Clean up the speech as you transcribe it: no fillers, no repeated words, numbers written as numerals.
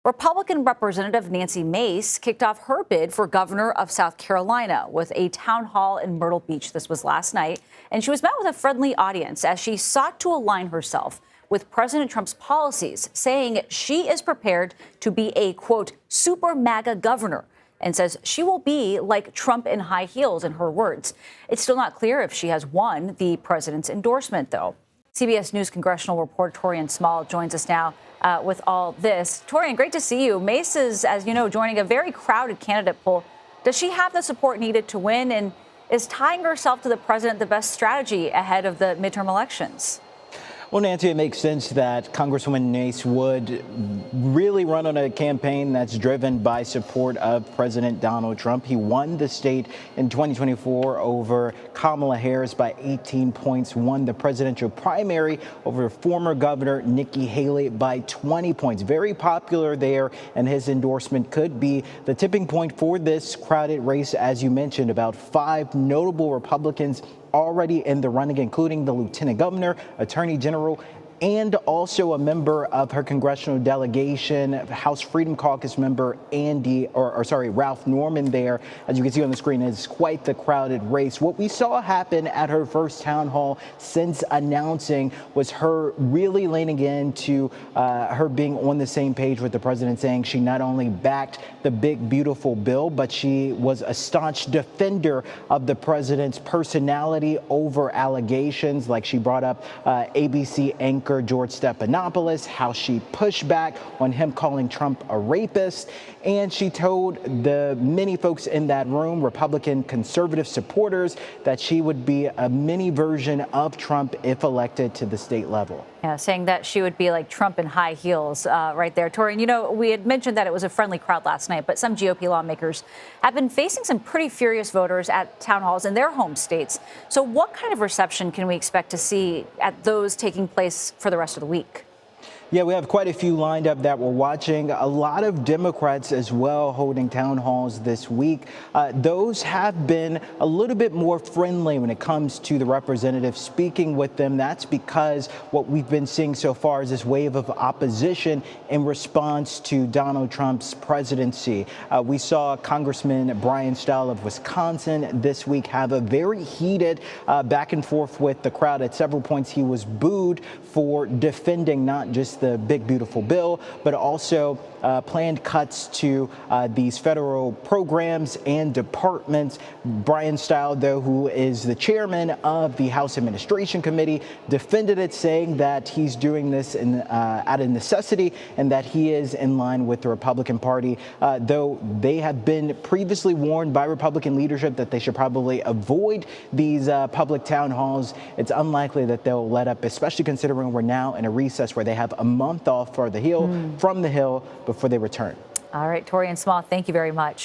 Republican Representative Nancy Mace kicked off her bid for governor of South Carolina with a town hall in Myrtle Beach. This was last night, and she was met with a friendly audience as she sought to align herself with President Trump's policies, saying she is prepared to be a, quote, super MAGA governor, and says she will be like Trump in high heels, in her words. It's still not clear if she has won the president's endorsement, though. CBS News congressional reporter Taurean Small joins us now with all this. Taurean, great to see you. Mace is, as you know, joining a very crowded candidate pool. Does she have the support needed to win? And is tying herself to the president the best strategy ahead of the midterm elections? Well, Nancy, it makes sense that Congresswoman Mace would really run on a campaign that's driven by support of President Donald Trump. He won the state in 2024 over Kamala Harris by 18 points, won the presidential primary over former Governor Nikki Haley by 20 points. Very popular there, and his endorsement could be the tipping point for this crowded race. As you mentioned, about 5 notable Republicans already in the running, including the lieutenant governor, attorney general, and also a member of her congressional delegation, House Freedom Caucus member Ralph Norman there. As you can see on the screen, it's quite the crowded race. What we saw happen at her first town hall since announcing was her really leaning into her being on the same page with the president, saying she not only backed the big, beautiful bill, but she was a staunch defender of the president's personality over allegations. Like, she brought up ABC anchor George Stephanopoulos, how she pushed back on him calling Trump a rapist. And she told the many folks in that room, Republican conservative supporters, that she would be a mini version of Trump if elected to the state level. Yeah, saying that she would be like Trump in high heels right there. Taurean, you know, we had mentioned that it was a friendly crowd last night, but some GOP lawmakers have been facing some pretty furious voters at town halls in their home states. So what kind of reception can we expect to see at those taking place for the rest of the week? Yeah, we have quite a few lined up that we're watching. A lot of Democrats as well holding town halls this week. Those have been a little bit more friendly when it comes to the representatives speaking with them. That's because what we've been seeing so far is this wave of opposition in response to Donald Trump's presidency. We saw Congressman Brian Style of Wisconsin this week have a very heated back and forth with the crowd. At several points, he was booed for defending not just the big, beautiful bill, but also planned cuts to these federal programs and departments. Brian Style, though, who is the chairman of the House Administration Committee, defended it, saying that he's doing this out of necessity and that he is in line with the Republican Party, though they have been previously warned by Republican leadership that they should probably avoid these public town halls. It's unlikely that they'll let up, especially considering we're now in a recess where they have a month off from the Hill before they return. All right, Taurean Small, thank you very much.